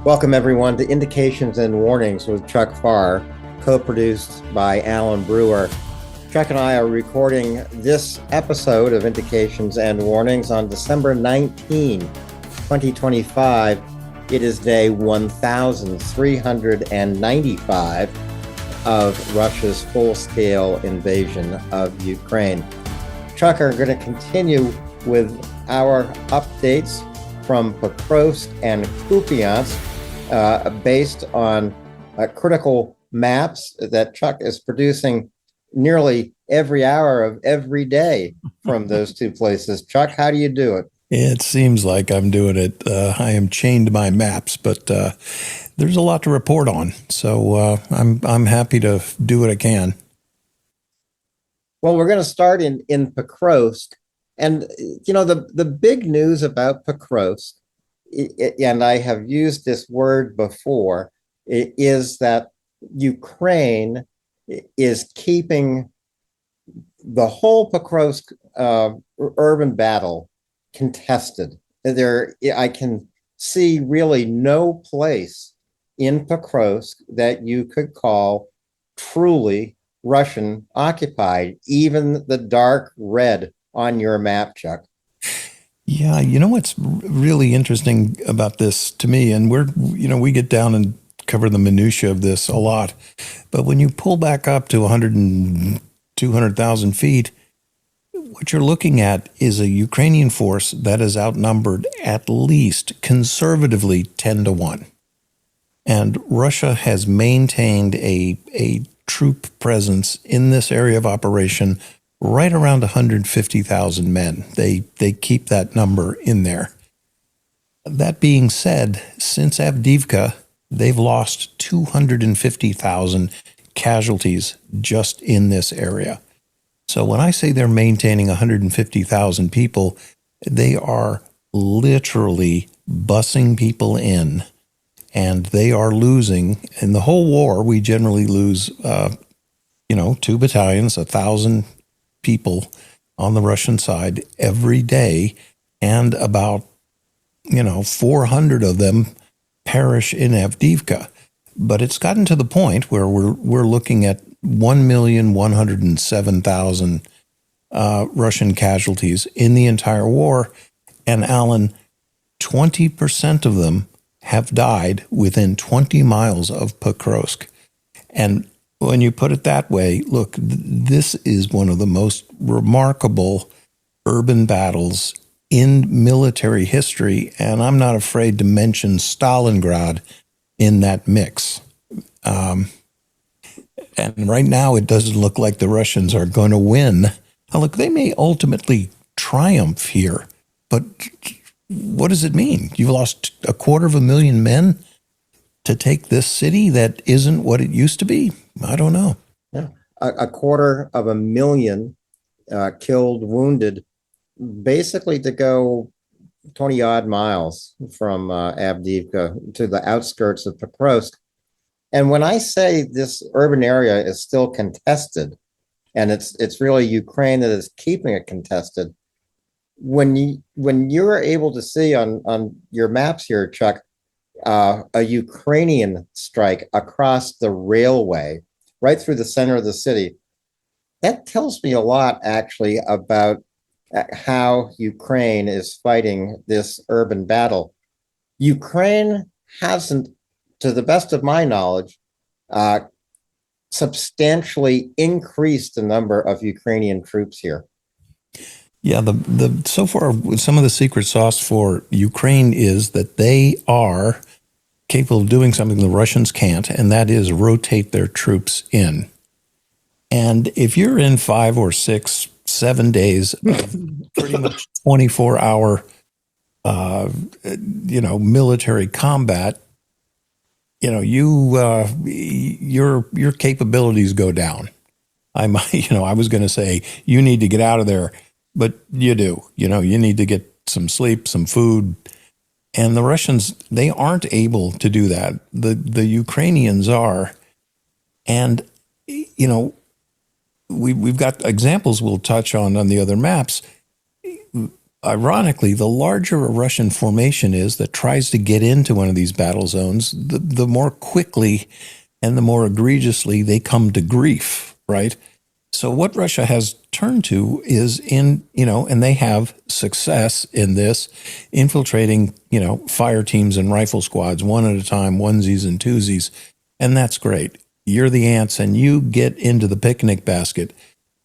Welcome, everyone, to Indications and Warnings with Chuck Pfarrer, co-produced by Alan Brewer. Chuck and I are recording this episode of Indications and Warnings on December 19, 2025. It is day 1395 of Russia's full-scale invasion of Ukraine. Chuck are going to continue with our updates from Pokrovsk and Kupiansk, based on critical maps that Chuck is producing nearly every hour of every day from those two places. Chuck, how do you do it? It seems like I'm doing it. I am chained to my maps, but there's a lot to report on. So I'm happy to do what I can. Well, we're going to start in Pokrovsk. And, you know, the big news about Pokrovsk, and I have used this word before, is that Ukraine is keeping the whole Pokrovsk urban battle contested. I can see really no place in Pokrovsk that you could call truly Russian occupied, even the dark red on your map, Chuck. Yeah, you know what's really interesting about this to me, and we get down and cover the minutia of this a lot, but when you pull back up to 100 and 200,000 feet, what you're looking at is a Ukrainian force that is outnumbered at least conservatively 10-1. And Russia has maintained a troop presence in this area of operation right around 150,000 men. They keep that number in there. That being said, since Avdiivka, they've lost 250,000 casualties just in this area. So when I say they're maintaining 150,000 people, they are literally bussing people in, and they are losing. In the whole war, we generally lose, 2 battalions, 1,000 people on the Russian side every day, and about 400 of them perish in Avdiivka. But it's gotten to the point where we're looking at 1,107,000 Russian casualties in the entire war, and Alan, 20% of them have died within 20 miles of Pokrovsk. And when you put it that way, look, this is one of the most remarkable urban battles in military history, and I'm not afraid to mention Stalingrad in that mix. And right now, it doesn't look like the Russians are going to win. Now, look, they may ultimately triumph here, but what does it mean? You've lost 250,000 men to take this city that isn't what it used to be? I don't know. Yeah, 250,000 killed, wounded, basically to go 20 odd miles from Avdiivka to the outskirts of Pokrovsk. And when I say this urban area is still contested, and it's really Ukraine that is keeping it contested, when you're able to see on your maps here, Chuck, a Ukrainian strike across the railway right through the center of the city, that tells me a lot, actually, about how Ukraine is fighting this urban battle. Ukraine hasn't, to the best of my knowledge, substantially increased the number of Ukrainian troops here. Yeah, the so far, some of the secret sauce for Ukraine is that they are capable of doing something the Russians can't, and that is rotate their troops in. And if you're in 5 or 6, 7 days of pretty much 24-hour, military combat, your capabilities go down. I was going to say you need to get out of there, but you do. You need to get some sleep, some food. And the Russians, they aren't able to do that. The Ukrainians are. And, we've got examples we'll touch on the other maps. ironically, the larger a Russian formation is that tries to get into one of these battle zones, the more quickly and the more egregiously they come to grief, right? So what Russia has turned to is and they have success in this, infiltrating, fire teams and rifle squads one at a time, onesies and twosies. And that's great. You're the ants and you get into the picnic basket.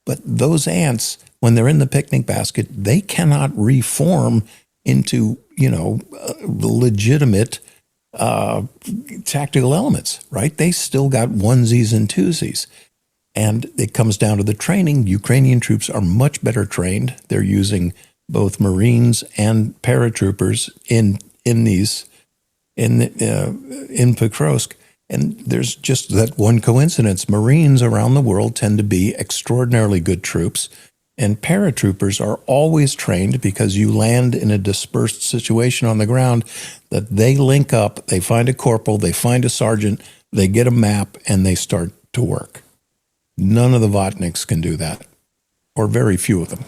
But those ants, when they're in the picnic basket, they cannot reform into, legitimate tactical elements, right? They still got onesies and twosies. And it comes down to the training. Ukrainian troops are much better trained. They're using both Marines and paratroopers in Pokrovsk. And there's just that one coincidence. Marines around the world tend to be extraordinarily good troops, and paratroopers are always trained because you land in a dispersed situation on the ground that they link up, they find a corporal, they find a sergeant, they get a map, and they start to work. None of the Vatniks can do that, or very few of them.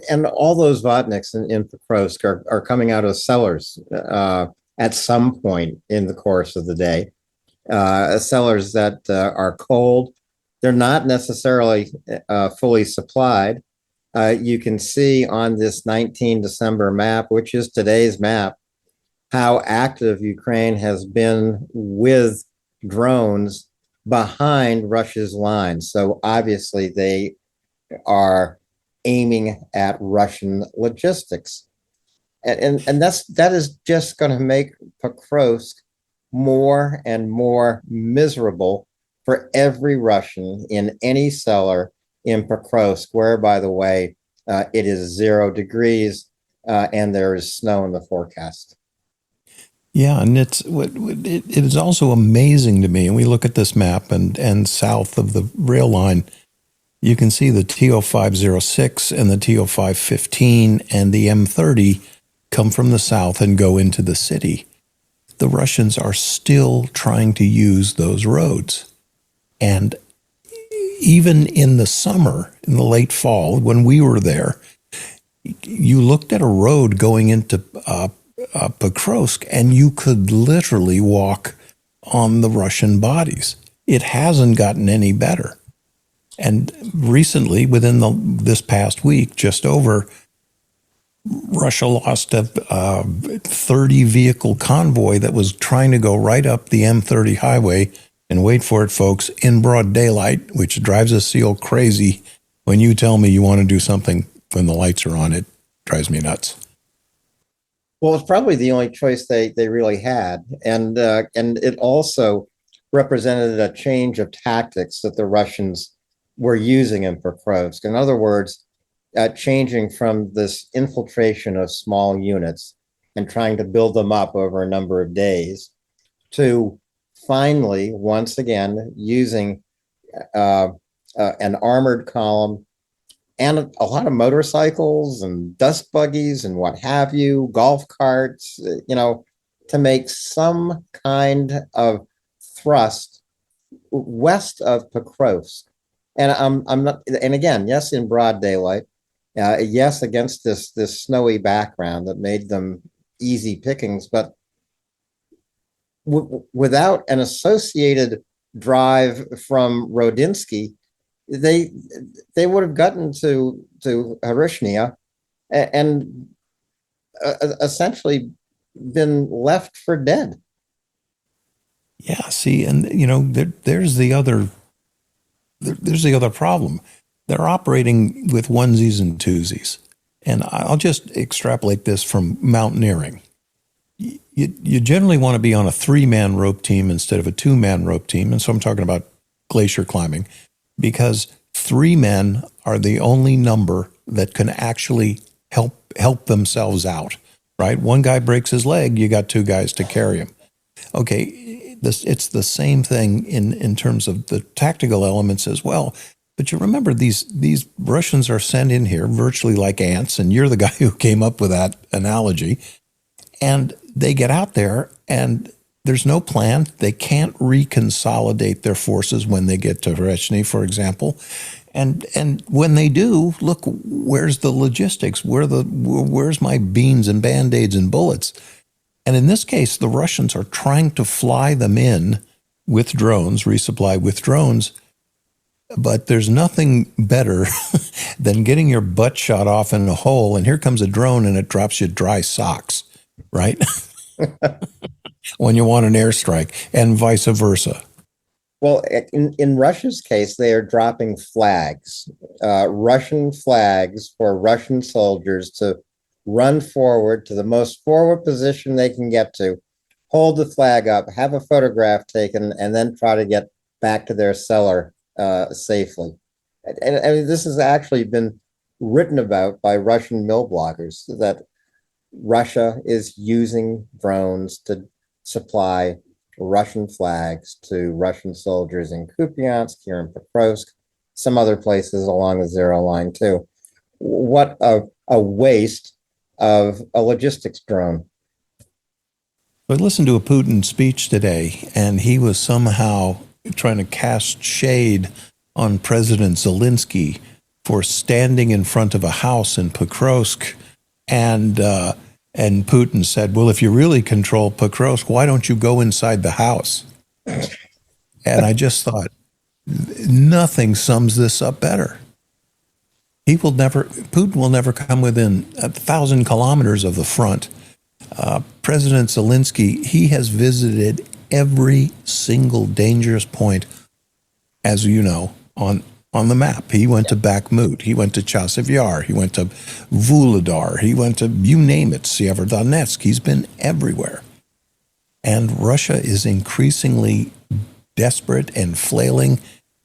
And all those Vatniks in Pokrovsk are coming out of cellars at some point in the course of the day. Cellars that are cold. They're not necessarily fully supplied. You can see on this 19 December map, which is today's map, how active Ukraine has been with drones behind Russia's lines. So obviously they are aiming at Russian logistics. And that is just going to make Pokrovsk more and more miserable for every Russian in any cellar in Pokrovsk, where, by the way, it is 0 degrees and there is snow in the forecast. Yeah, and it is also amazing to me. And we look at this map, and south of the rail line, you can see the TO506 and the TO515 and the M30 come from the south and go into the city. The Russians are still trying to use those roads. And even in the summer, in the late fall, when we were there, you looked at a road going into Pokrovsk, and you could literally walk on the Russian bodies. It hasn't gotten any better. And recently, within this past week, just over, Russia lost a 30-vehicle convoy that was trying to go right up the M30 highway, and wait for it, folks, in broad daylight, which drives a SEAL crazy. When you tell me you want to do something when the lights are on, it drives me nuts. Well, it's probably the only choice they really had. And it also represented a change of tactics that the Russians were using in Pokrovsk. In other words, changing from this infiltration of small units and trying to build them up over a number of days to finally, once again, using an armored column and a lot of motorcycles and dust buggies and what have you, golf carts, to make some kind of thrust west of Pokrovsk. And I'm not, and again, yes, in broad daylight, yes, against this snowy background that made them easy pickings, but without an associated drive from Rodinsky, they would have gotten to Haryshnia and essentially been left for dead. Yeah, see, and there's the other problem. They're operating with onesies and twosies, and I'll just extrapolate this from mountaineering. You generally want to be on a 3-man rope team instead of a 2-man rope team, and so I'm talking about glacier climbing, because 3 men are the only number that can actually help themselves out, right? One guy breaks his leg, you got 2 guys to carry him. Okay, it's the same thing in terms of the tactical elements as well. But you remember these Russians are sent in here virtually like ants, and you're the guy who came up with that analogy. And they get out there, and there's no plan. They can't reconsolidate their forces when they get to Haryshnia, for example. And when they do, look, where's the logistics? Where's my beans and band-aids and bullets? And in this case, the Russians are trying to fly them in with drones, resupply with drones. But there's nothing better than getting your butt shot off in a hole, and here comes a drone and it drops you dry socks, right? When you want an airstrike, and vice versa. Well, in Russia's case, they are dropping flags, Russian flags for Russian soldiers to run forward to the most forward position they can get to, hold the flag up, have a photograph taken, and then try to get back to their cellar safely. And this has actually been written about by Russian mill bloggers that Russia is using drones to supply Russian flags to Russian soldiers in Kupiansk, here in Pokrovsk, some other places along the zero line too. What a waste of a logistics drone. I listened to a Putin speech today, and he was somehow trying to cast shade on President Zelensky for standing in front of a house in Pokrovsk, and Putin said, "Well, if you really control Pokrovsk, why don't you go inside the house?" And I just thought, nothing sums this up better. Putin will never come within 1,000 kilometers of the front. President Zelensky, he has visited every single dangerous point, as you know, on the map. He went to Bakhmut, he went to Chasiv Yar, he went to Vuhledar, he went to, you name it, Severodonetsk. He's been everywhere. And Russia is increasingly desperate and flailing.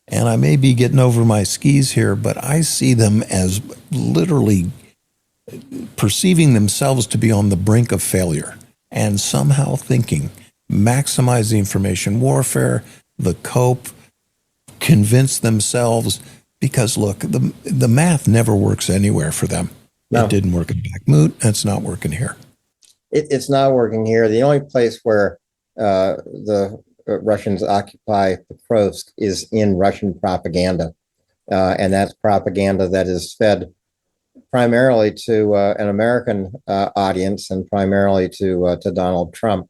And I may be getting over my skis here, but I see them as literally perceiving themselves to be on the brink of failure and somehow thinking, maximize the information warfare, the cope, convince themselves, because look, the math never works anywhere for them. No. It didn't work at Bakhmut, and it's not working here. It's not working here. The only place where the Russians occupy Pokrovsk is in Russian propaganda. And that's propaganda that is fed primarily to an American audience and primarily to Donald Trump.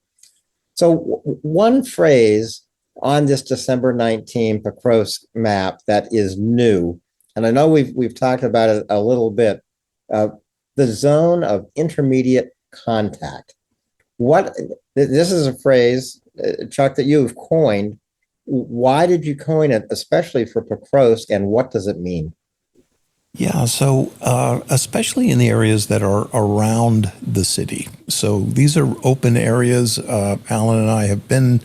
So one phrase on this December 19 Pokrovsk map that is new, and I know we've talked about it a little bit, the zone of intermediate contact. This is a phrase, Chuck, that you've coined. Why did you coin it, especially for Pokrovsk, and what does it mean? Yeah, so especially in the areas that are around the city. So these are open areas. Alan and I have been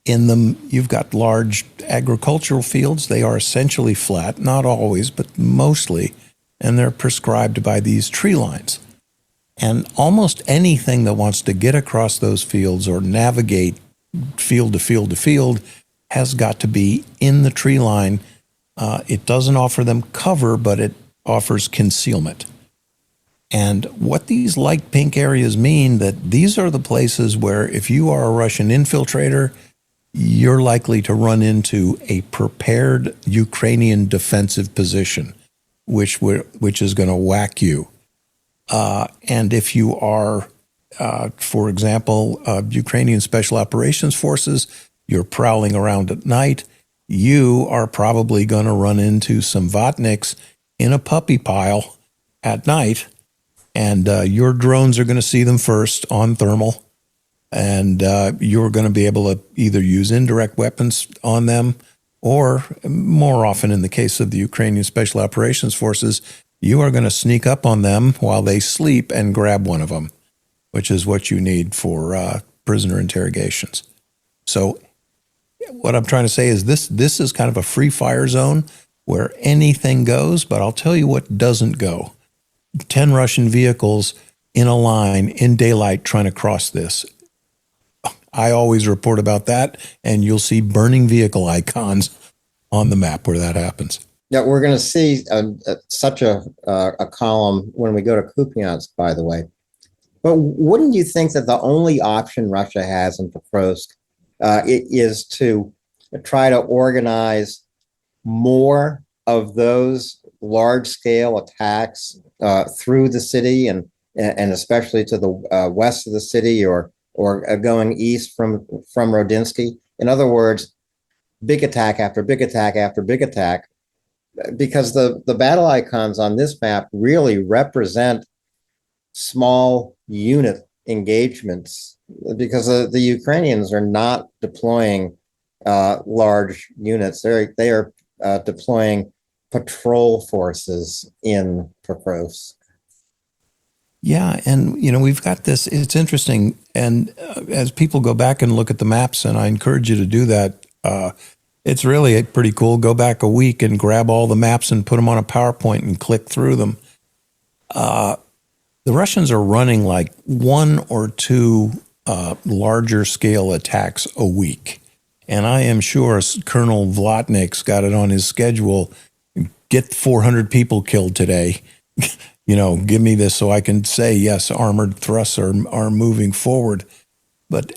in them. You've got large agricultural fields. They are essentially flat, not always, but mostly, and they're prescribed by these tree lines. And almost anything that wants to get across those fields or navigate field to field to field has got to be in the tree line. It doesn't offer them cover, but it offers concealment. And what these light pink areas mean, that these are the places where if you are a Russian infiltrator, you're likely to run into a prepared Ukrainian defensive position, which is going to whack you. And if you are, for example, Ukrainian Special Operations Forces, you're prowling around at night, you are probably going to run into some Vatniks in a puppy pile at night, and your drones are going to see them first on thermal, and you're going to be able to either use indirect weapons on them, or more often in the case of the Ukrainian Special Operations Forces, you are going to sneak up on them while they sleep and grab one of them, which is what you need for prisoner interrogations. So what I'm trying to say is this is kind of a free fire zone where anything goes, but I'll tell you what doesn't go. 10 Russian vehicles in a line in daylight trying to cross this. I always report about that, and you'll see burning vehicle icons on the map where that happens. Yeah, we're going to see such a column when we go to Kupiansk, by the way. But wouldn't you think that the only option Russia has in Pokrovsk is to try to organize more of those large scale attacks through the city and especially to the west of the city or going east from Rodinsky. In other words, big attack after big attack after big attack, because the battle icons on this map really represent small unit engagements, because the Ukrainians are not deploying large units. They are deploying patrol forces in Pokrovsk. Yeah, and we've got this. It's interesting, and as people go back and look at the maps, and I encourage you to do that. It's really pretty cool. Go back a week and grab all the maps and put them on a PowerPoint and click through them. The Russians are running like one or two larger scale attacks a week, and I am sure Colonel Vlatnik's got it on his schedule. Get 400 people killed today. Give me this so I can say, yes, armored thrusts are moving forward. But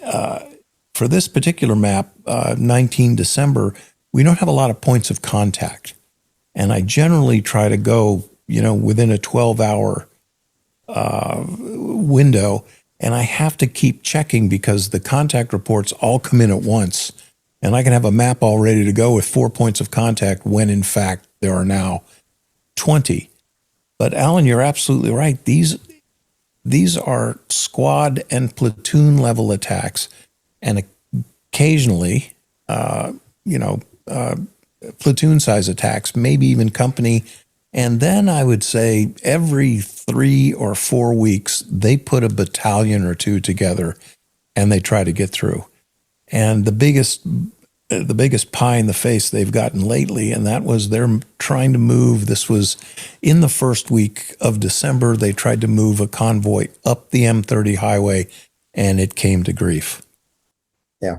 for this particular map, 19 December, we don't have a lot of points of contact. And I generally try to go, within a 12-hour window. And I have to keep checking because the contact reports all come in at once. And I can have a map all ready to go with 4 points of contact when, in fact, there are now 20. But Alan, you're absolutely right. These are squad and platoon level attacks, and occasionally, platoon size attacks, maybe even company. And then I would say every 3 or 4 weeks, they put a battalion or two together and they try to get through. And the biggest pie in the face they've gotten lately, and that was they're trying to move. This was in the first week of December. They tried to move a convoy up the M30 highway, and it came to grief. Yeah.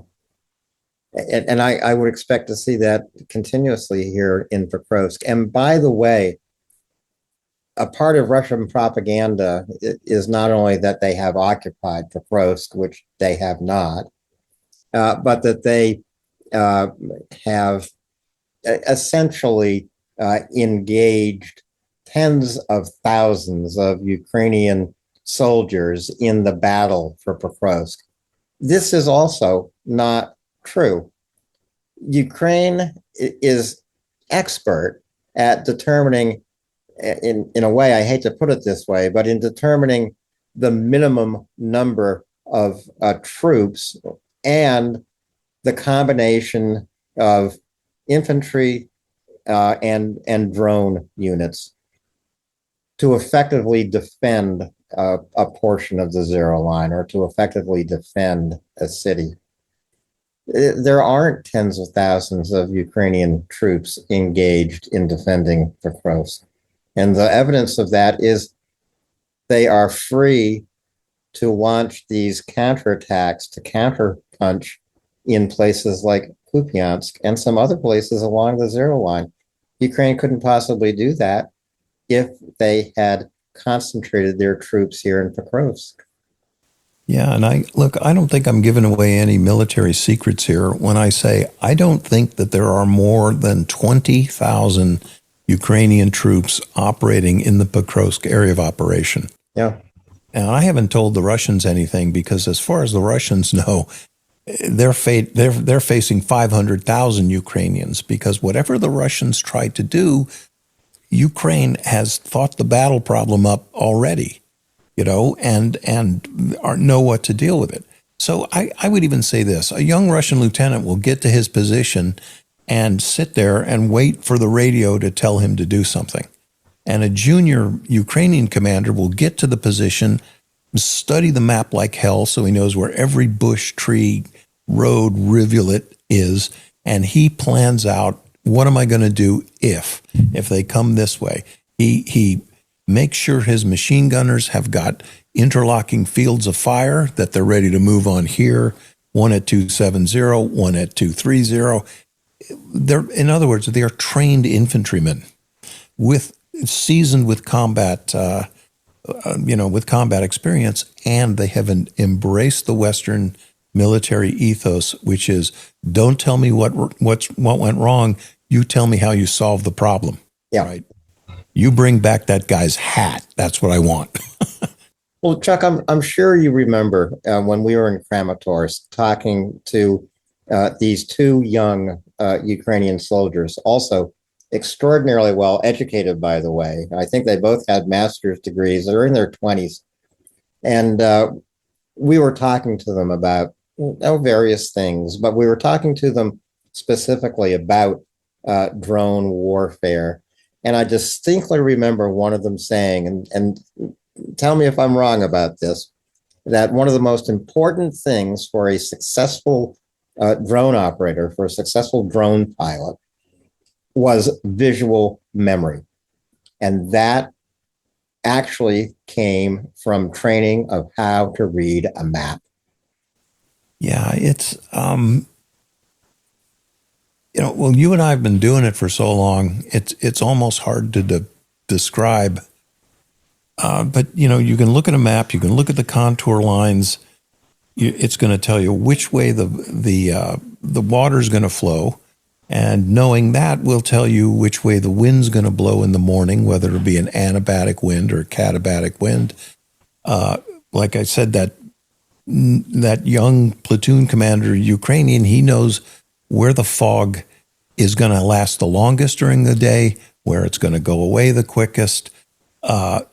And I would expect to see that continuously here in Pokrovsk. And by the way, a part of Russian propaganda is not only that they have occupied Pokrovsk, which they have not, but that they have essentially engaged tens of thousands of Ukrainian soldiers in the battle for Pokrovsk. This is also not true. Ukraine is expert at determining, in a way, I hate to put it this way, but in determining the minimum number of troops and the combination of infantry and drone units to effectively defend a portion of the zero line or to effectively defend a city. There aren't tens of thousands of Ukrainian troops engaged in defending Pokrovsk. And the evidence of that is they are free to launch these counterattacks, to counterpunch in places like Kupiansk and some other places along the zero line. Ukraine couldn't possibly do that if they had concentrated their troops here in Pokrovsk. Yeah, and I don't think I'm giving away any military secrets here when I say I don't think that there are more than 20,000 Ukrainian troops operating in the Pokrovsk area of operation. Yeah. And I haven't told the Russians anything because as far as the Russians know, they're facing 500,000 Ukrainians because whatever the Russians tried to do, Ukraine has thought the battle problem up already, and know what to deal with it. So I would even say this: a young Russian lieutenant will get to his position and sit there and wait for the radio to tell him to do something. And a junior Ukrainian commander will get to the position, study the map like hell so he knows where every bush, tree, road, rivulet is, and he plans out, what am I going to do if they come this way? He makes sure his machine gunners have got interlocking fields of fire, that they're ready to move on here, one at 270, one at 230. In other words, they are trained infantrymen seasoned with combat, with combat experience, and they have embraced the Western military ethos, which is, don't tell me what went wrong, you tell me how you solve the problem. Yeah. right? You bring back that guy's hat. That's what I want. Well, Chuck, I'm sure you remember when we were in Kramatorsk talking to these two young Ukrainian soldiers, also extraordinarily well educated, by the way. I think they both had master's degrees. They're in their 20s. And we were talking to them about various things, but we were talking to them specifically about drone warfare. And I distinctly remember one of them saying, and tell me if I'm wrong about this, that one of the most important things for a successful drone operator, for a successful drone pilot, was visual memory. And that actually came from training of how to read a map. Yeah, it's well, you and I have been doing it for so long. It's almost hard to describe. But you can look at a map, you can look at the contour lines. It's going to tell you which way the water's going to flow, and knowing that will tell you which way the wind's going to blow in the morning, whether it be an anabatic wind or a katabatic wind. Like I said, that young platoon commander, Ukrainian, he knows where the fog is going to last the longest during the day, where it's going to go away the quickest.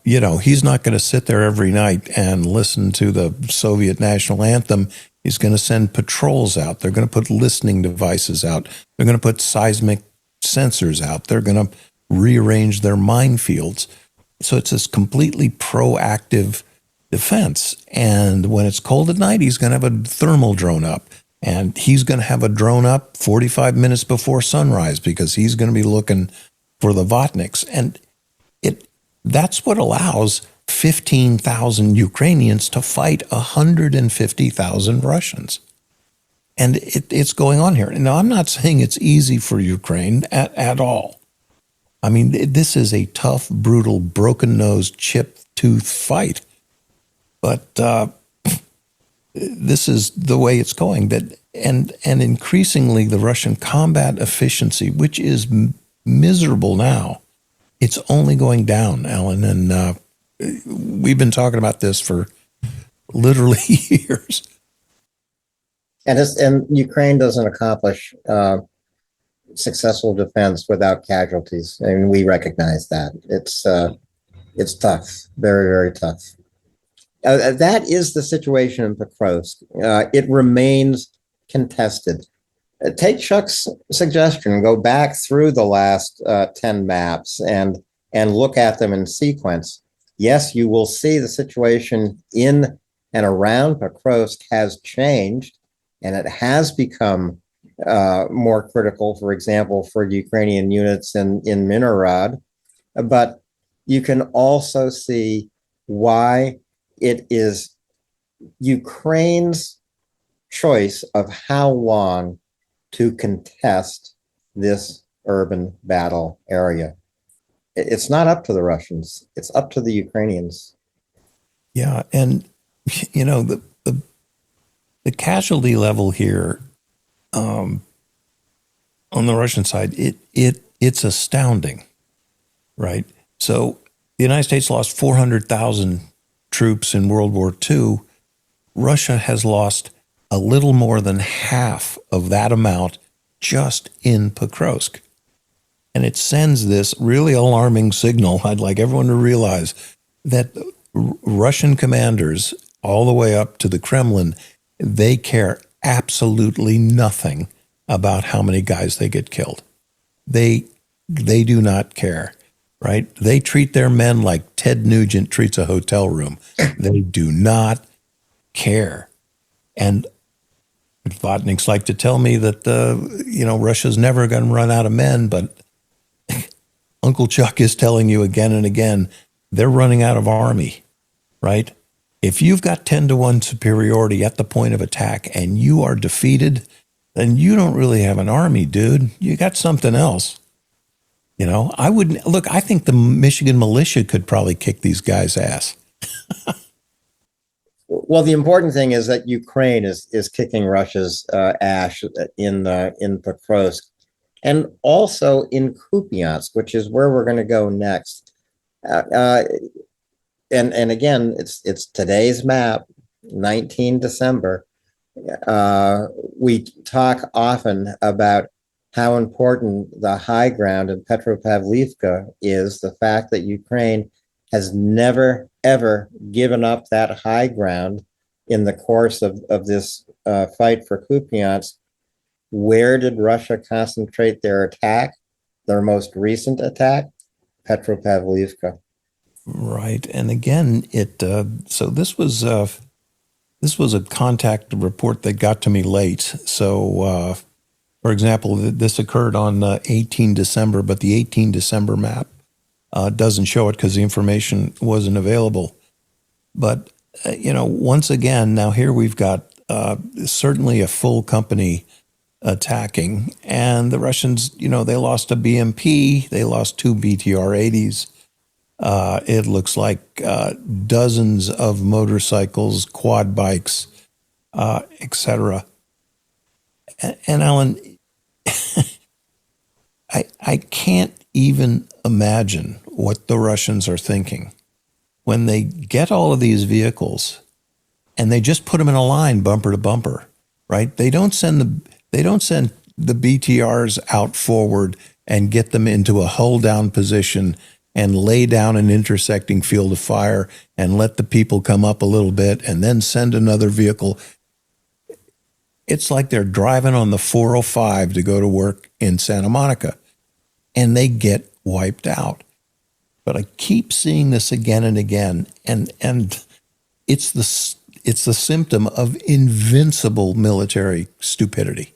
He's not going to sit there every night and listen to the Soviet national anthem. He's going to send patrols out. They're going to put listening devices out. They're going to put seismic sensors out. They're going to rearrange their minefields. So it's this completely proactive defense. And when it's cold at night, he's going to have a thermal drone up. And he's going to have a drone up 45 minutes before sunrise because he's going to be looking for the Vatniks. And that's what allows 15,000 Ukrainians to fight 150,000 Russians. And it's going on here. Now, I'm not saying it's easy for Ukraine at all. I mean, this is a tough, brutal, broken-nosed, chip-tooth fight. But this is the way it's going. And increasingly, the Russian combat efficiency, which is miserable now, it's only going down, Alan. And we've been talking about this for literally years. And Ukraine doesn't accomplish successful defense without casualties. I mean, we recognize that. It's tough, very, very tough. That is the situation in Pokrovsk. It remains contested. Take Chuck's suggestion and go back through the last 10 maps and look at them in sequence. Yes, you will see the situation in and around Pokrovsk has changed, and it has become more critical, for example, for Ukrainian units in Minorod. But you can also see why it is Ukraine's choice of how long to contest this urban battle area. It's not up to the Russians. It's up to the Ukrainians. Yeah, and the casualty level here on the Russian side, it's astounding, right? So the United States lost 400,000 troops in World War II. Russia has lost a little more than half of that amount just in Pokrovsk. And it sends this really alarming signal. I'd like everyone to realize that Russian commanders, all the way up to the Kremlin, they care absolutely nothing about how many guys they get killed. They do not care, right? They treat their men like Ted Nugent treats a hotel room. They do not care. And Vatniks like to tell me that, Russia's never going to run out of men, but Uncle Chuck is telling you again and again, they're running out of army, right? If you've got 10-1 superiority at the point of attack and you are defeated, then you don't really have an army, dude. You got something else. I think the Michigan militia could probably kick these guys' ass. Well, the important thing is that Ukraine is kicking Russia's ass in Pokrovsk. and also in Kupiansk, which is where we're going to go next. Uh, uh, and again, it's today's map, 19 December. We talk often about how important the high ground in Petropavlivka is, the fact that Ukraine has never, ever given up that high ground in the course of this fight for Kupiansk. Where did Russia concentrate their attack, their most recent attack? Petropavlivka. Right. And again, so this was a contact report that got to me late. So, for example, this occurred on 18 December, but the 18 December map doesn't show it because the information wasn't available. But, once again, now here we've got certainly a full company attacking, and the Russians, they lost a BMP, they lost two BTR-80s. It looks like dozens of motorcycles, quad bikes, etc. And Alan, I can't even imagine what the Russians are thinking when they get all of these vehicles and they just put them in a line, bumper to bumper, right? They don't send the BTRs out forward and get them into a hull down position and lay down an intersecting field of fire and let the people come up a little bit and then send another vehicle. It's like they're driving on the 405 to go to work in Santa Monica, and they get wiped out. But I keep seeing this again and again, and it's the symptom of invincible military stupidity.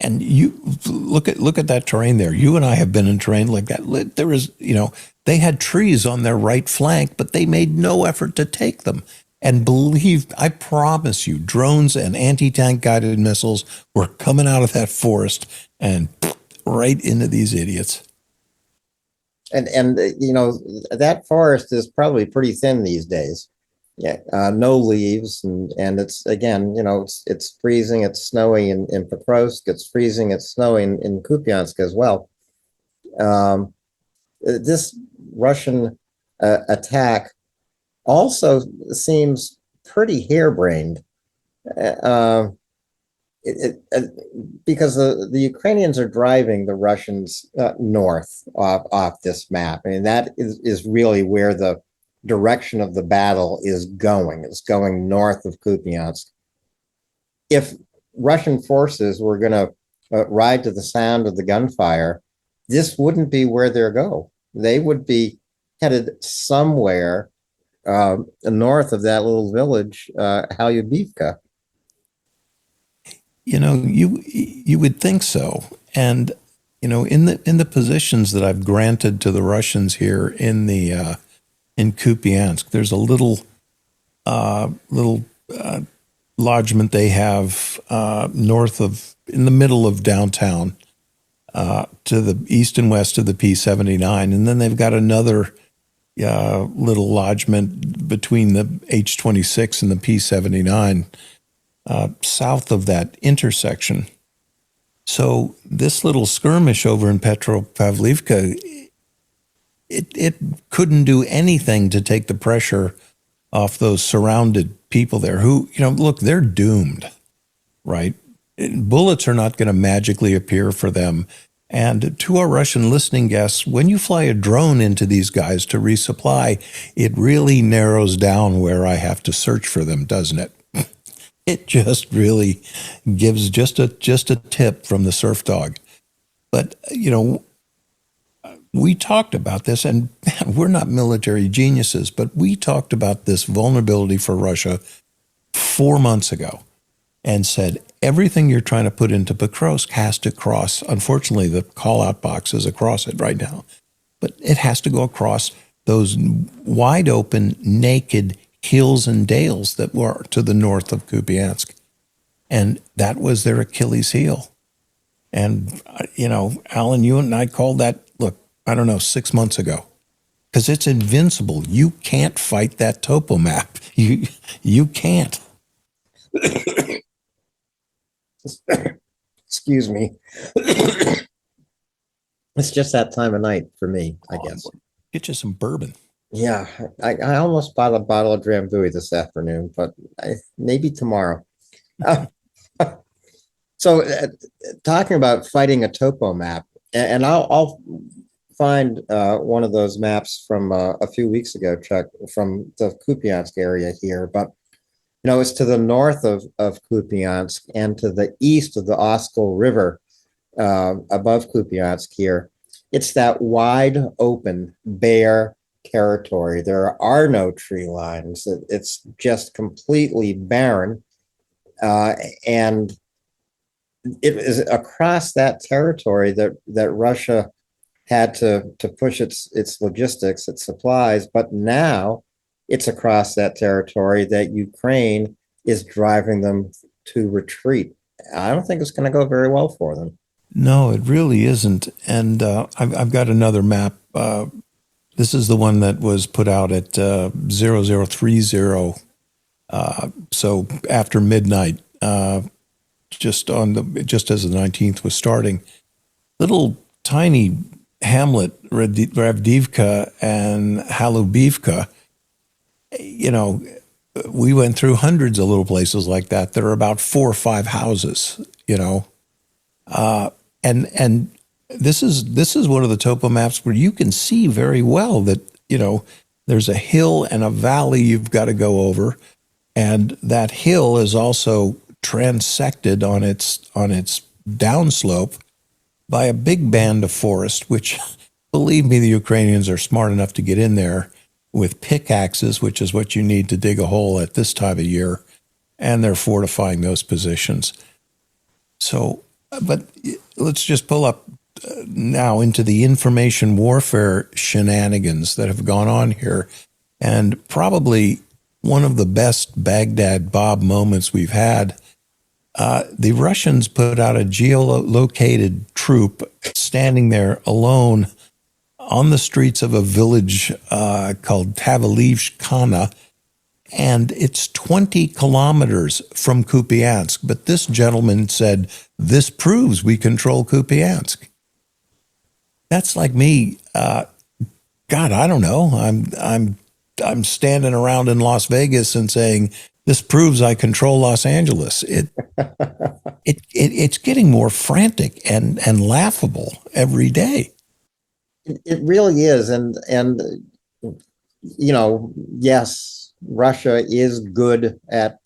And you look at that terrain there. You and I have been in terrain like that. There is, they had trees on their right flank, but they made no effort to take them. And I promise you, drones and anti-tank guided missiles were coming out of that forest and right into these idiots. And that forest is probably pretty thin these days. Yeah, no leaves, and it's again, it's freezing, it's snowy in Pokrovsk, it's freezing, it's snowing in Kupiansk as well. This Russian attack also seems pretty harebrained, because the Ukrainians are driving the Russians north off this map. I mean, that is really where the direction of the battle is going. It's going north of Kupiansk. If Russian forces were going to ride to the sound of the gunfire, this wouldn't be where they're go. They would be headed somewhere north of that little village, Halyubivka. You would think so, and in the positions that I've granted to the Russians here in Kupiansk, there's a little lodgement they have north of, in the middle of downtown, to the east and west of the P79, and then they've got another little lodgement between the H26 and the P79 south of that intersection. So this little skirmish over in Petropavlivka, it couldn't do anything to take the pressure off those surrounded people there who, look, they're doomed, right? Bullets are not going to magically appear for them. And to our Russian listening guests, when you fly a drone into these guys to resupply, it really narrows down where I have to search for them, doesn't it? It just really gives just a tip from the surf dog. But, we talked about this, and man, we're not military geniuses, but we talked about this vulnerability for Russia 4 months ago and said, everything you're trying to put into Pokrovsk has to cross. Unfortunately, the call-out box is across it right now, but it has to go across those wide open, naked hills and dales that were to the north of Kupiansk. And that was their Achilles heel. And, Alan, you and I called that, 6 months ago, because it's invincible. You can't fight that topo map. You can't. Excuse me. It's just that time of night for me, I Oh, guess. get you some bourbon. Yeah, I almost bought a bottle of Drambuie this afternoon, but maybe tomorrow. Uh, so, talking about fighting a topo map, and I'll find one of those maps from a few weeks ago, Chuck, from the Kupiansk area here. But it's to the north of Kupiansk and to the east of the Oskol River, above Kupiansk here. It's that wide open, bare territory. There are no tree lines. It's just completely barren. And it is across that territory that Russia had to push its logistics, its supplies, but now it's across that territory that Ukraine is driving them to retreat. I don't think it's going to go very well for them. No, it really isn't. And I've got another map. This is the one that was put out at 0030. So after midnight, just as the 19th was starting, little tiny hamlet Ravdivka and Halubivka. We went through hundreds of little places like that. There are about 4 or 5 houses. And this is one of the topo maps where you can see very well that there's a hill and a valley you've got to go over, and that hill is also transected on its downslope by a big band of forest, which, believe me, the Ukrainians are smart enough to get in there with pickaxes, which is what you need to dig a hole at this time of year, and they're fortifying those positions. So, but let's just pull up now into the information warfare shenanigans that have gone on here, and probably one of the best Baghdad Bob moments we've had. The Russians put out a geolocated troop standing there alone on the streets of a village called Tavalivshkana, and it's 20 kilometers from Kupiansk. But this gentleman said, "This proves we control Kupiansk." That's like me. God, I don't know. I'm standing around in Las Vegas and saying, "This proves I control Los Angeles." It's getting more frantic and laughable every day. It really is, and yes, Russia is good at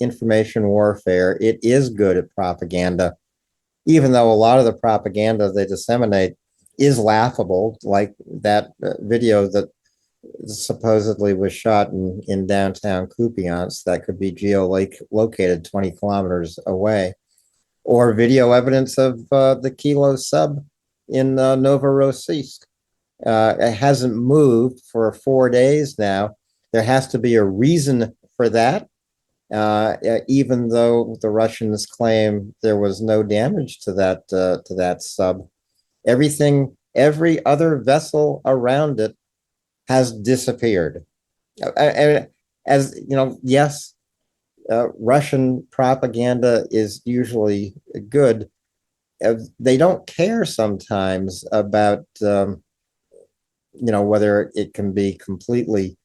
information warfare. It is good at propaganda, even though a lot of the propaganda they disseminate is laughable, like that video that supposedly was shot in downtown Kupiansk that could be geolocated 20 kilometers away, or video evidence of the Kilo sub in Novorossiysk. It hasn't moved for 4 days now. There has to be a reason for that, even though the Russians claim there was no damage to that sub. Every other vessel around it has disappeared. As you know, yes, Russian propaganda is usually good. They don't care sometimes about whether it can be completely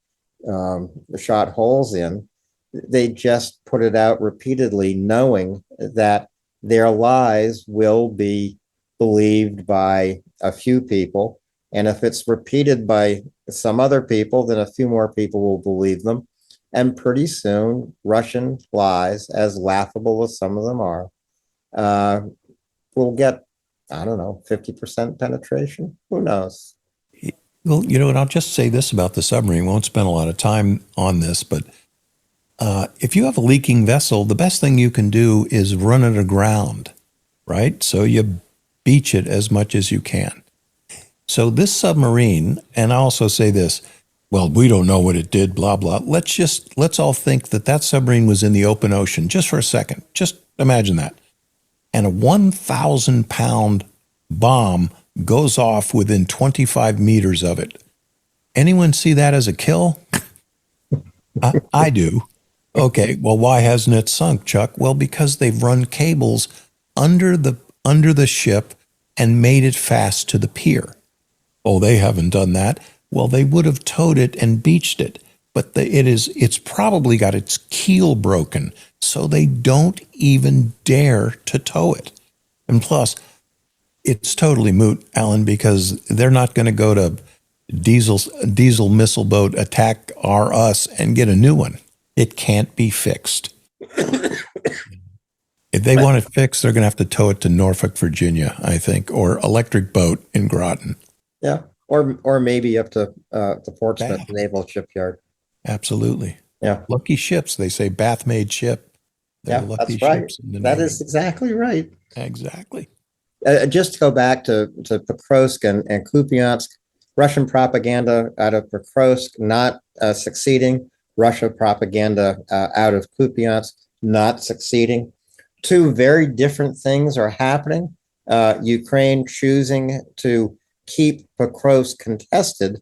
shot holes in. They just put it out repeatedly, knowing that their lies will be believed by a few people. And if it's repeated by some other people, then a few more people will believe them. And pretty soon, Russian lies, as laughable as some of them are, will get, I don't know, 50% penetration. Who knows? Well, and I'll just say this about the submarine. We won't spend a lot of time on this, but if you have a leaking vessel, the best thing you can do is run it aground, right? So you beach it as much as you can. So this submarine, and I also say this, well, we don't know what it did, blah, blah. Let's all think that submarine was in the open ocean just for a second. Just imagine that. And a 1,000-pound bomb goes off within 25 meters of it. Anyone see that as a kill? I do. Okay, well, why hasn't it sunk, Chuck? Well, because they've run cables under the ship and made it fast to the pier. Oh, they haven't done that. Well, they would have towed it and beached it, but it's probably got its keel broken, so they don't even dare to tow it. And plus, it's totally moot, Alan, because they're not going to go to diesel missile boat attack us and get a new one. It can't be fixed. If they want it fixed, they're going to have to tow it to Norfolk, Virginia, I think, or Electric Boat in Groton. Yeah, or maybe up to the Portsmouth Naval Shipyard. Absolutely. Yeah. Lucky ships. They say Bath-made ship. They're lucky that's right. That is exactly right. Exactly. Just to go back to Pokrovsk and Kupiansk, Russian propaganda out of Pokrovsk not succeeding. Russia propaganda out of Kupiansk not succeeding. Two very different things are happening. Ukraine choosing to keep Pokrovsk contested.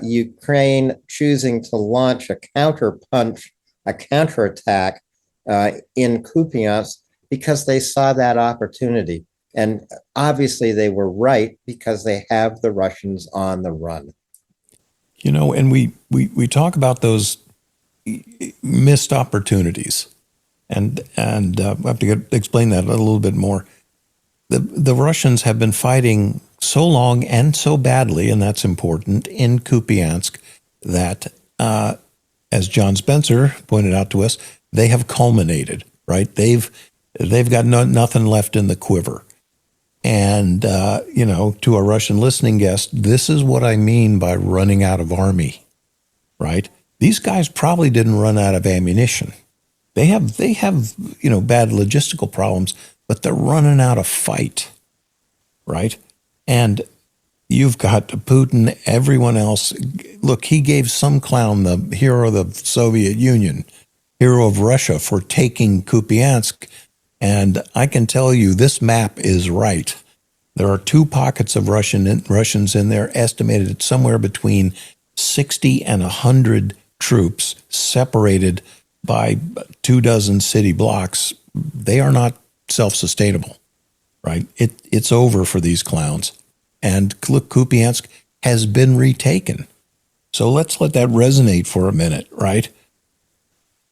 Ukraine choosing to launch a counterpunch, a counterattack in Kupiansk because they saw that opportunity. And obviously they were right because they have the Russians on the run. You know, and we talk about those missed opportunities. And I have to explain that a little bit more. The Russians have been fighting so long and so badly, and that's important, in Kupiansk that, as John Spencer pointed out to us, they have culminated, right? They've got nothing left in the quiver. And, to a Russian listening guest, this is what I mean by running out of army, right? These guys probably didn't run out of ammunition. They have bad logistical problems, but they're running out of fight, right? And you've got Putin, everyone else. Look, he gave some clown, the hero of the Soviet Union, hero of Russia, for taking Kupiansk. And I can tell you this map is right. There are 2 pockets of Russians in there, estimated at somewhere between 60 and 100 troops separated by 24 city blocks. They are not self-sustainable, right? It's over for these clowns. And Kupiansk has been retaken. So let's let that resonate for a minute, right?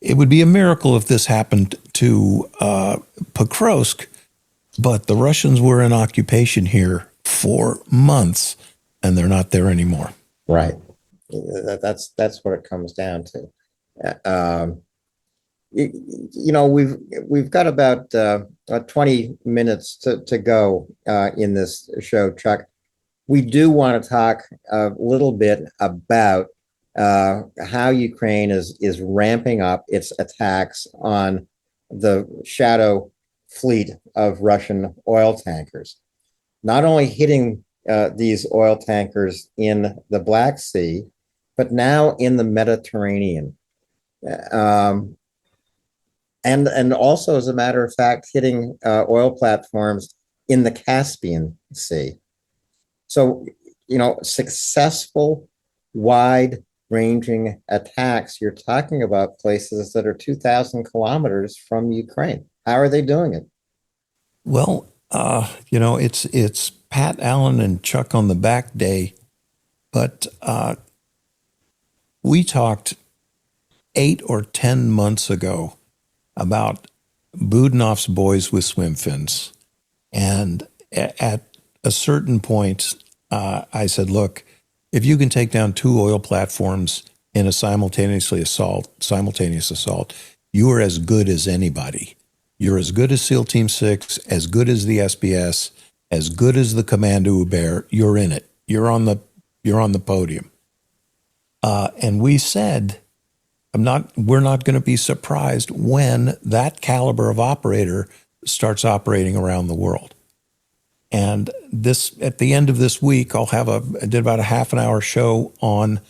It would be a miracle if this happened to Pokrovsk, but the Russians were in occupation here for months, and they're not there anymore. Right. That's what it comes down to. We've got about 20 minutes to go in this show, Chuck. We do want to talk a little bit about how Ukraine is ramping up its attacks on the shadow fleet of Russian oil tankers, not only hitting these oil tankers in the Black Sea, but now in the Mediterranean. And also, as a matter of fact, hitting oil platforms in the Caspian Sea. So, successful, wide-ranging attacks, you're talking about places that are 2,000 kilometers from Ukraine. How are they doing it? Well, it's Pat Allen and Chuck on the back day, but we talked 8 or 10 months ago about Budanov's boys with swim fins. And at a certain point, I said, look, if you can take down 2 oil platforms in a simultaneous assault, you are as good as anybody. You're as good as SEAL Team 6, as good as the SBS, as good as the Commando Hubert. You're in it. You're on the podium. And we said, we're not going to be surprised when that caliber of operator starts operating around the world. And at the end of this week, I did about a half an hour show on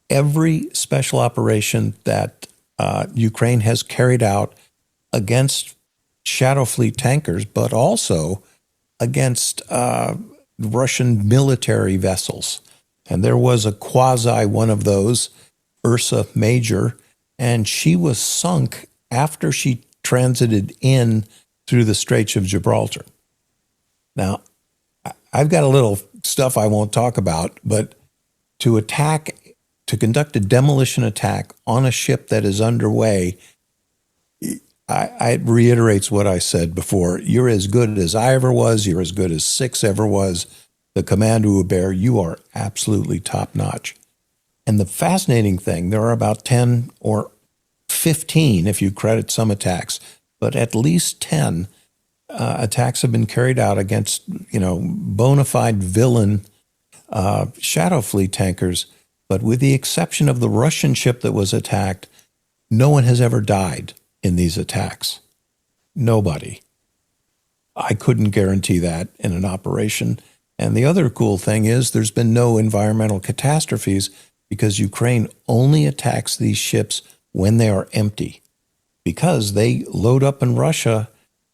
every special operation that Ukraine has carried out against Shadow Fleet tankers, but also against Russian military vessels. And there was a quasi one of those, Ursa Major, and she was sunk after she transited in through the Straits of Gibraltar. Now, I've got a little stuff I won't talk about, but to conduct a demolition attack on a ship that is underway, it reiterates what I said before. You're as good as I ever was. You're as good as Six ever was. The Commander Hubert, you are absolutely top notch. And the fascinating thing, there are about 10 or 15, if you credit some attacks, but at least 10 attacks have been carried out against, bona fide villain shadow fleet tankers. But with the exception of the Russian ship that was attacked, no one has ever died in these attacks. Nobody. I couldn't guarantee that in an operation. And the other cool thing is there's been no environmental catastrophes because Ukraine only attacks these ships when they are empty, because they load up in Russia,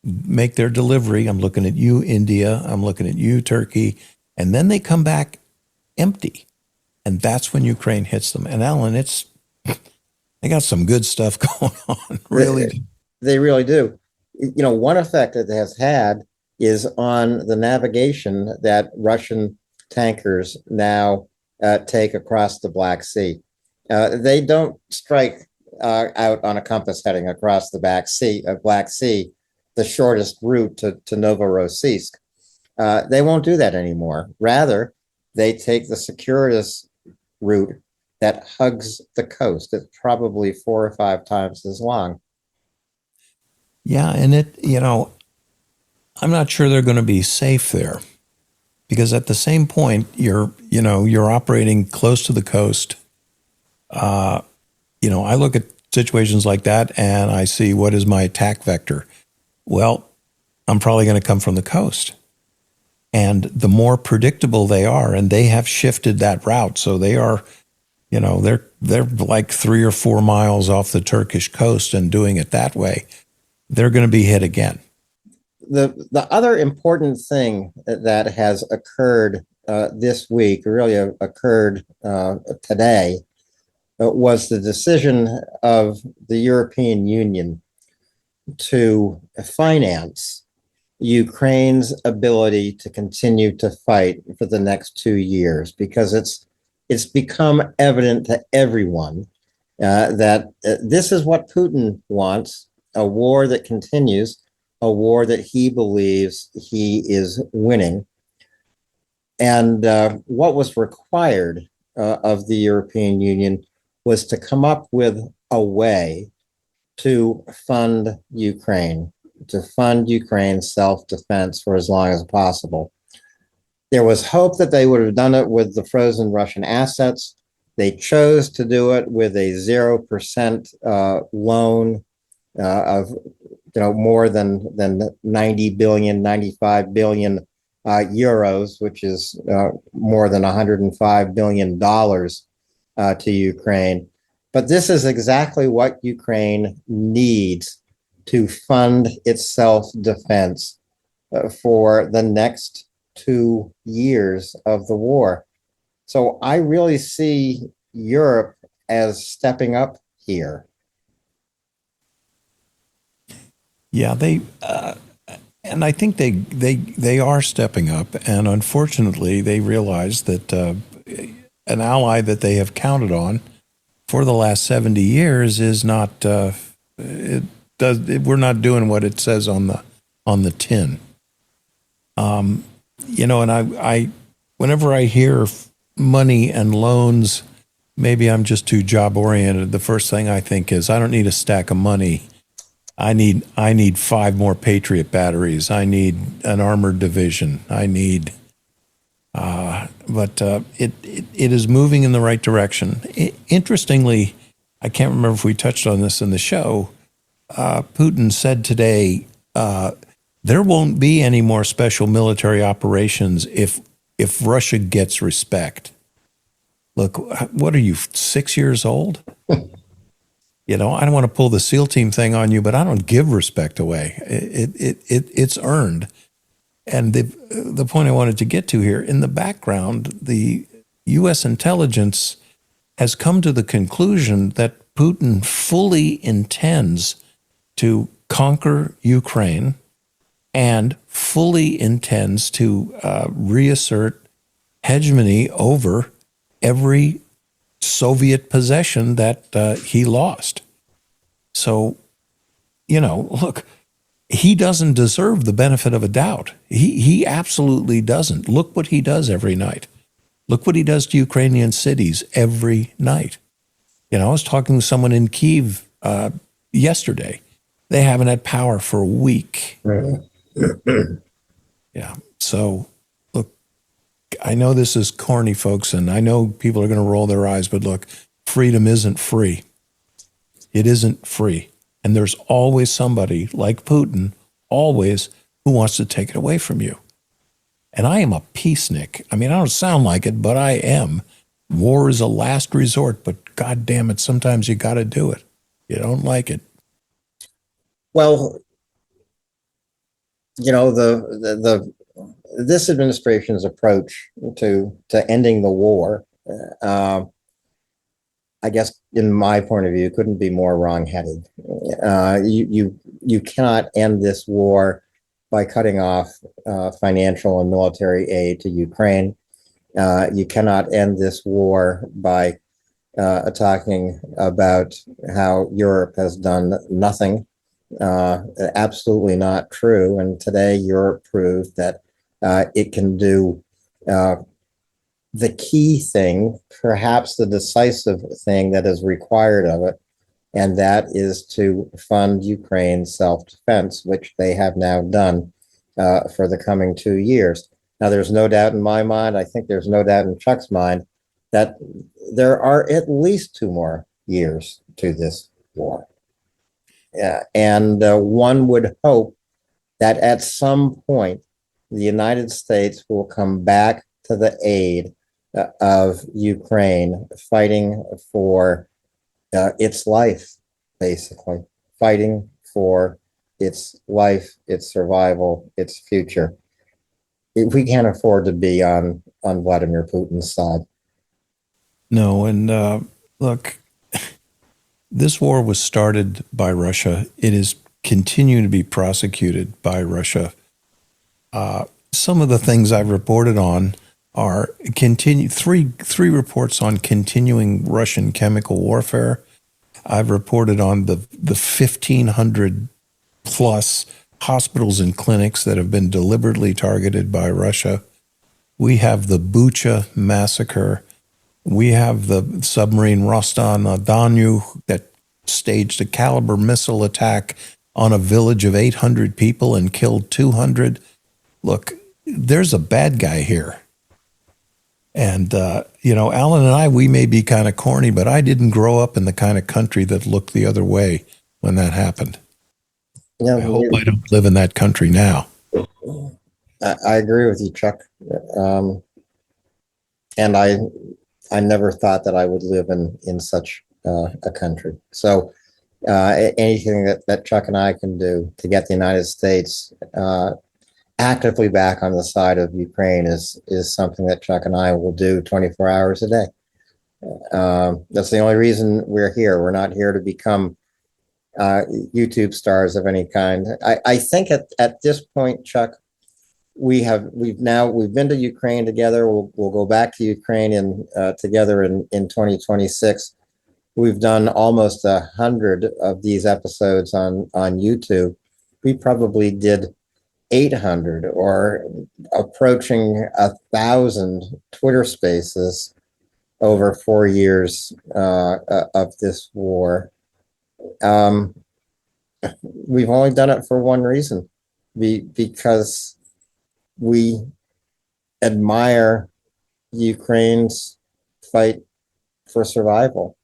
make their delivery. I'm looking at you, India. I'm looking at you, Turkey. And then they come back empty. And that's when Ukraine hits them. And Alan, they got some good stuff going on, really. They really do. One effect that it has had is on the navigation that Russian tankers now take across the Black Sea. They don't strike out on a compass heading across the Black Sea, the shortest route to Novorossiysk. They won't do that anymore. Rather, they take the circuitous route that hugs the coast. It's probably 4 or 5 times as long. Yeah, and I'm not sure they're going to be safe there, because at the same point you're operating close to the coast. I look at situations like that and I see, what is my attack vector? Well, I'm probably going to come from the coast. And the more predictable they are, and they have shifted that route, so they are, they're like 3 or 4 miles off the Turkish coast and doing it that way, they're going to be hit again. The other important thing that has occurred this week, really occurred today, was the decision of the European Union to finance Ukraine's ability to continue to fight for the next 2 years, because it's become evident to everyone that this is what Putin wants: a war that continues, a war that he believes he is winning. And what was required of the European Union was to come up with a way to fund Ukraine, to fund Ukraine's self-defense for as long as possible. There was hope that they would have done it with the frozen Russian assets. They chose to do it with a 0% loan of more than 90 billion, 95 billion euros, which is more than $105 billion to Ukraine. But this is exactly what Ukraine needs to fund its self-defense for the next 2 years of the war. So I really see Europe as stepping up here. Yeah, and I think they are stepping up, and unfortunately, they realize that an ally that they have counted on for the last 70 years is not. We're not doing what it says on the tin. And I whenever I hear money and loans, maybe I'm just too job oriented. The first thing I think is, I don't need a stack of money. I need 5 more Patriot batteries. I need an armored division. I need, but it is moving in the right direction. Interestingly, I can't remember if we touched on this in the show. Putin said today, there won't be any more special military operations if Russia gets respect. Look, what are you, 6 years old? I don't want to pull the SEAL team thing on you, but I don't give respect away. It's earned. And the point I wanted to get to here, in the background, the U.S. intelligence has come to the conclusion that Putin fully intends to conquer Ukraine and fully intends to reassert hegemony over every Soviet possession that he lost. So, look, he doesn't deserve the benefit of a doubt. He absolutely doesn't. Look what he does every night. Look what he does to Ukrainian cities every night. I was talking to someone in Kyiv yesterday. They haven't had power for a week. Yeah. So, look, I know this is corny, folks, and I know people are going to roll their eyes, but look, freedom isn't free. It isn't free. And there's always somebody like Putin, always, who wants to take it away from you. And I am a peacenik. I mean, I don't sound like it, but I am. War is a last resort, but God damn it, sometimes you got to do it. You don't like it. Well, this administration's approach to ending the war, I guess, in my point of view, couldn't be more wrongheaded. You cannot end this war by cutting off financial and military aid to Ukraine. You cannot end this war by talking about how Europe has done nothing. Absolutely not true. And today Europe proved that it can do the key thing, perhaps the decisive thing that is required of it, and that is to fund Ukraine's self-defense, which they have now done for the coming 2 years. Now, there's no doubt in my mind, I think there's no doubt in Chuck's mind, that there are at least 2 more years to this war. And one would hope that at some point, the United States will come back to the aid of Ukraine, fighting for its life, basically, fighting for its life, its survival, its future. We can't afford to be on Vladimir Putin's side. No, and look, this war was started by Russia. It is continuing to be prosecuted by Russia. Some of the things I've reported on are three reports on continuing Russian chemical warfare. I've reported on the 1,500 plus hospitals and clinics that have been deliberately targeted by Russia. We have the Bucha massacre. We have the submarine Roston-on-Don that staged a Caliber missile attack on a village of 800 people and killed 200. Look, there's a bad guy here. And, Alan and I, we may be kind of corny, but I didn't grow up in the kind of country that looked the other way when that happened. I hope I don't live in that country now. I agree with you, Chuck. And I never thought that I would live in such a country. So anything that Chuck and I can do to get the United States actively back on the side of Ukraine is something that Chuck and I will do 24 hours a day. That's the only reason we're here. We're not here to become YouTube stars of any kind. I think at this point, Chuck, we've been to Ukraine together. We'll go back to Ukraine together in 2026. We've done almost 100 of these episodes on YouTube. We probably did 800 or approaching 1,000 Twitter spaces over 4 years of this war. We've only done it for one reason, because we admire Ukraine's fight for survival.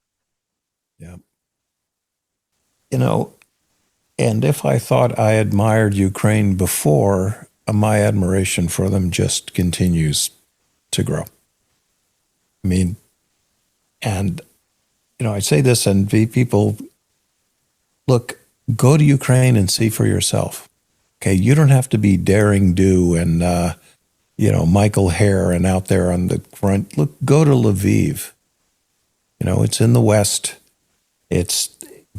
Yeah. And if I thought I admired Ukraine before, my admiration for them just continues to grow. I mean, and, I say this, and people, look, go to Ukraine and see for yourself. Okay, you don't have to be Daring Do and, Michael Hare and out there on the front. Look, go to Lviv. It's in the West. It's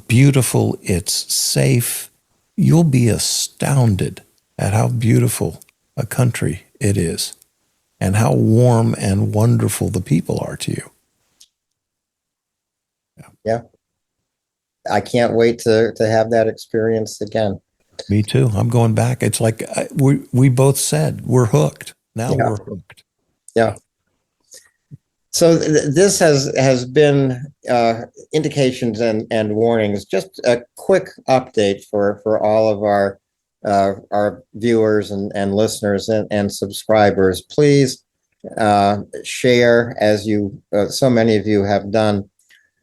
beautiful. It's safe. You'll be astounded at how beautiful a country it is and how warm and wonderful the people are to you. Yeah. I can't wait to have that experience again. Me too. I'm going back. It's like we both said we're hooked. Now Yeah. we're hooked. Yeah. So this has been indications and warnings. Just a quick update for all of our viewers and listeners and subscribers. Please share, as you so many of you have done,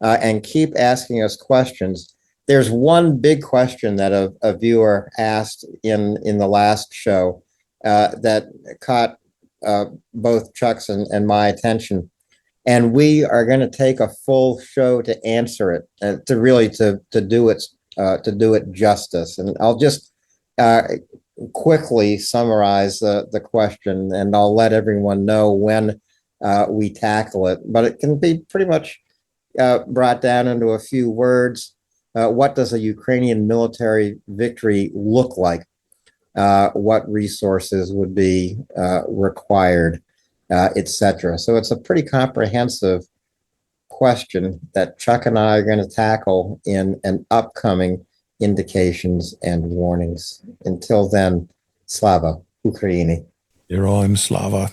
and keep asking us questions. There's one big question that a viewer asked in the last show that caught both Chuck's and my attention. And we are going to take a full show to answer it, to really to do it justice. And I'll just quickly summarize the question, and I'll let everyone know when we tackle it. But it can be pretty much brought down into a few words. What does a Ukrainian military victory look like? What resources would be required, etc. So it's a pretty comprehensive question that Chuck and I are going to tackle in an upcoming indications and warnings. Until then, Slava Ukraini. Heroim Slava.